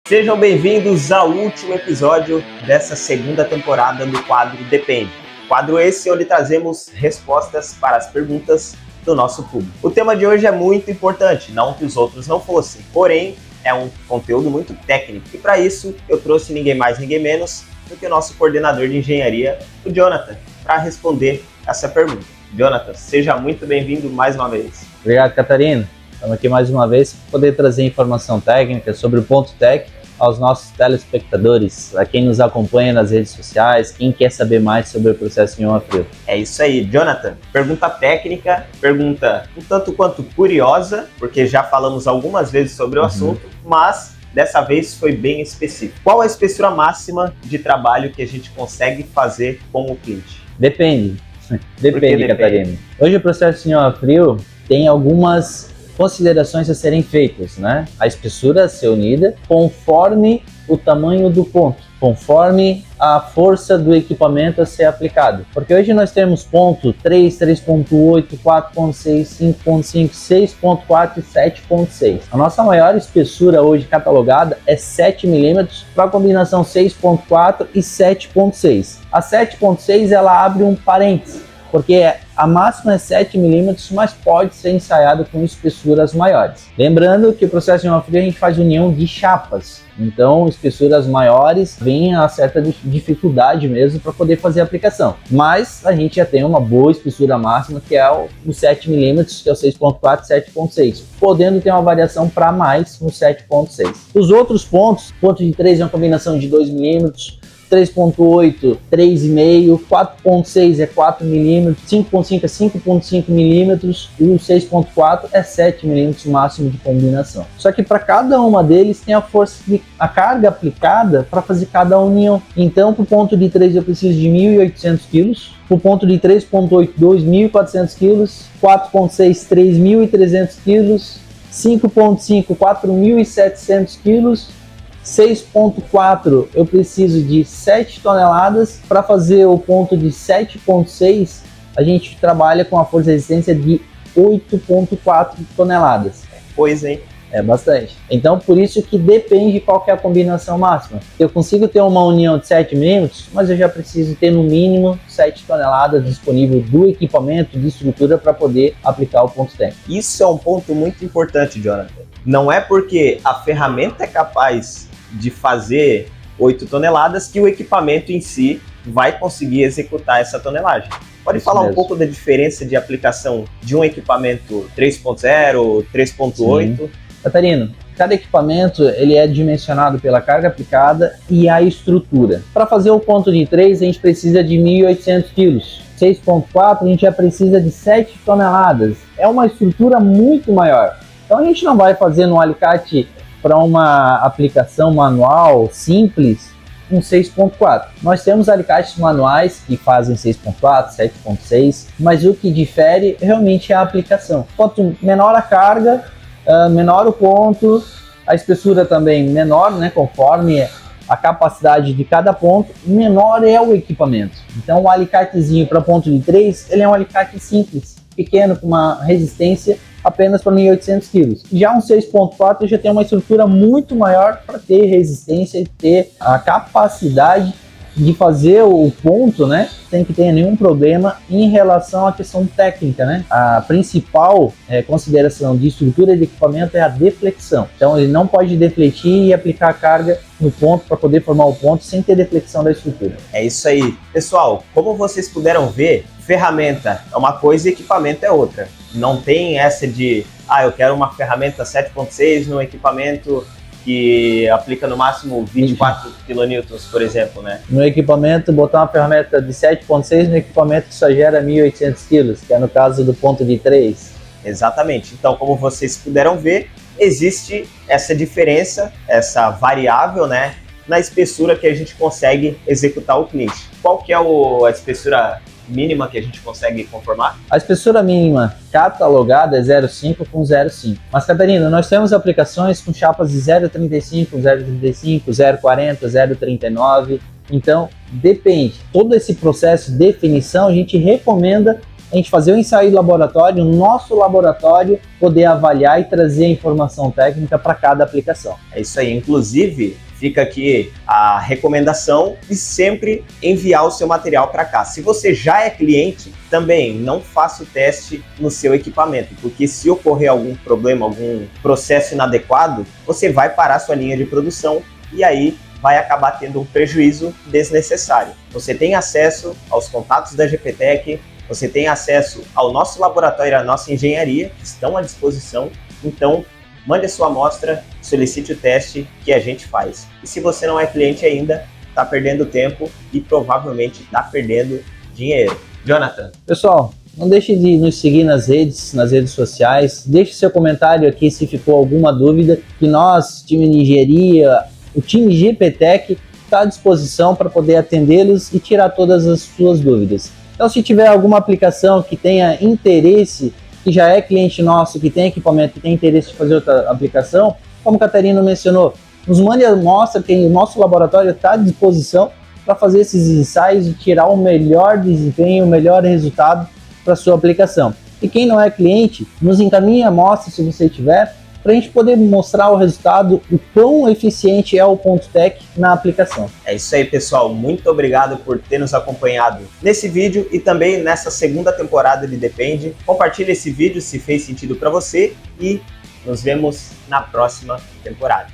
Sejam bem-vindos ao último episódio dessa segunda temporada do quadro Depende. Quadro esse onde trazemos respostas para as perguntas do nosso público. O tema de hoje é muito importante, não que os outros não fossem, porém é um conteúdo muito técnico. E para isso eu trouxe ninguém mais, ninguém menos do que o nosso coordenador de engenharia, o Jonathan, para responder essa pergunta. Jonathan, seja muito bem-vindo mais uma vez. Obrigado, Catarina. Estamos aqui mais uma vez para poder trazer informação técnica sobre o ponto tech aos nossos telespectadores, a quem nos acompanha nas redes sociais, quem quer saber mais sobre o processo em frio. É isso aí, Jonathan. Pergunta técnica, pergunta um tanto quanto curiosa, porque já falamos algumas vezes sobre o assunto, mas dessa vez foi bem específico. Qual a espessura máxima de trabalho que a gente consegue fazer com o cliente? Depende, Catarina. Hoje o processo em frio tem algumas considerações a serem feitas, né? A espessura a ser unida conforme o tamanho do ponto, conforme a força do equipamento a ser aplicado. Porque hoje nós temos ponto 3, 3.8, 4.6, 5.5, 6.4 e 7.6. A nossa maior espessura hoje catalogada é 7 mm para a combinação 6.4 e 7.6. A 7.6 ela abre um parênteses, porque a máxima é 7 mm, mas pode ser ensaiado com espessuras maiores. Lembrando que o processo em frio a gente faz união de chapas, então espessuras maiores vêm a certa dificuldade mesmo para poder fazer a aplicação. Mas a gente já tem uma boa espessura máxima, que é o 7 mm, que é o 6.4 e 7.6, podendo ter uma variação para mais no 7.6. Os outros pontos, ponto de 3 é uma combinação de 2 mm, 3.8, 3,5, 4.6 é 4 mm, 5.5 é 5.5 mm e o 6.4 é 7 mm máximo de combinação. Só que para cada uma deles tem a carga aplicada para fazer cada união. Então, para o ponto de 3 eu preciso de 1.800 kg, para o ponto de 3.8, 2.400 kg, 4.6, 3.300 kg, 5.5, 4.700 kg, 6.4 eu preciso de 7 toneladas. Para fazer o ponto de 7.6 a gente trabalha com a força de resistência de 8.4 toneladas. Pois, hein? É bastante. Então por isso que depende qual que é a combinação máxima. Eu consigo ter uma união de 7 mm, mas eu já preciso ter no mínimo 7 toneladas disponível do equipamento, de estrutura para poder aplicar o ponto técnico. Isso é um ponto muito importante, Jonathan. Não é porque a ferramenta é capaz de fazer 8 toneladas que o equipamento em si vai conseguir executar essa tonelagem. Pode falar um pouco da diferença de aplicação de um equipamento 3.0, 3.8? Catarina, cada equipamento ele é dimensionado pela carga aplicada e a estrutura. Para fazer o ponto de 3 a gente precisa de 1.800 kg. 6.4 a gente já precisa de 7 toneladas. É uma estrutura muito maior. Então a gente não vai fazer no alicate para uma aplicação manual simples um 6.4. Nós temos alicates manuais que fazem 6.4, 7.6, mas o que difere realmente é a aplicação. Quanto menor a carga, menor o ponto, a espessura também menor, né, conforme a capacidade de cada ponto, menor é o equipamento. Então o alicatezinho para ponto de 3, ele é um alicate simples, pequeno, com uma resistência apenas para 1.800 kg. Já um 6.4 já tem uma estrutura muito maior para ter resistência e ter a capacidade de fazer o ponto, né, sem que tenha nenhum problema em relação à questão técnica, né? A principal consideração de estrutura de equipamento é a deflexão. Então ele não pode defletir e aplicar a carga no ponto para poder formar o ponto sem ter deflexão da estrutura. É isso aí. Pessoal, como vocês puderam ver, ferramenta é uma coisa e equipamento é outra. Não tem essa de, eu quero uma ferramenta 7.6 no equipamento que aplica no máximo 24 kN, por exemplo, né? No equipamento, botar uma ferramenta de 7.6 no equipamento que só gera 1.800 kg, que é no caso do ponto de 3. Exatamente. Então, como vocês puderam ver, existe essa diferença, essa variável, né, na espessura que a gente consegue executar o cliente. Qual que é a espessura mínima que a gente consegue conformar? A espessura mínima catalogada é 0,5 com 0,5. Mas, Catarina, nós temos aplicações com chapas de 0,35, 0,35, 0,40, 0,39. Então, depende. Todo esse processo de definição a gente recomenda a gente fazer o ensaio de laboratório, o nosso laboratório poder avaliar e trazer a informação técnica para cada aplicação. É isso aí, inclusive fica aqui a recomendação de sempre enviar o seu material para cá. Se você já é cliente, também não faça o teste no seu equipamento, porque se ocorrer algum problema, algum processo inadequado, você vai parar sua linha de produção e aí vai acabar tendo um prejuízo desnecessário. Você tem acesso aos contatos da GPTEC, você tem acesso ao nosso laboratório, à nossa engenharia, que estão à disposição, então mande a sua amostra, solicite o teste que a gente faz. E se você não é cliente ainda, está perdendo tempo e provavelmente está perdendo dinheiro. Jonathan. Pessoal, não deixe de nos seguir nas redes sociais, deixe seu comentário aqui se ficou alguma dúvida, que nós, time de engenharia, o time GPTEC, está à disposição para poder atendê-los e tirar todas as suas dúvidas. Então, se tiver alguma aplicação que tenha interesse, que já é cliente nosso, que tem equipamento, que tem interesse de fazer outra aplicação, como o Catarino mencionou, nos mande a amostra, que o nosso laboratório está à disposição para fazer esses ensaios e tirar o melhor desempenho, o melhor resultado para a sua aplicação. E quem não é cliente, nos encaminhe a amostra, se você tiver, para a gente poder mostrar o resultado, o quão eficiente é o Ponto Tech na aplicação. É isso aí, pessoal. Muito obrigado por ter nos acompanhado nesse vídeo e também nessa segunda temporada de Depende. Compartilhe esse vídeo se fez sentido para você e nos vemos na próxima temporada.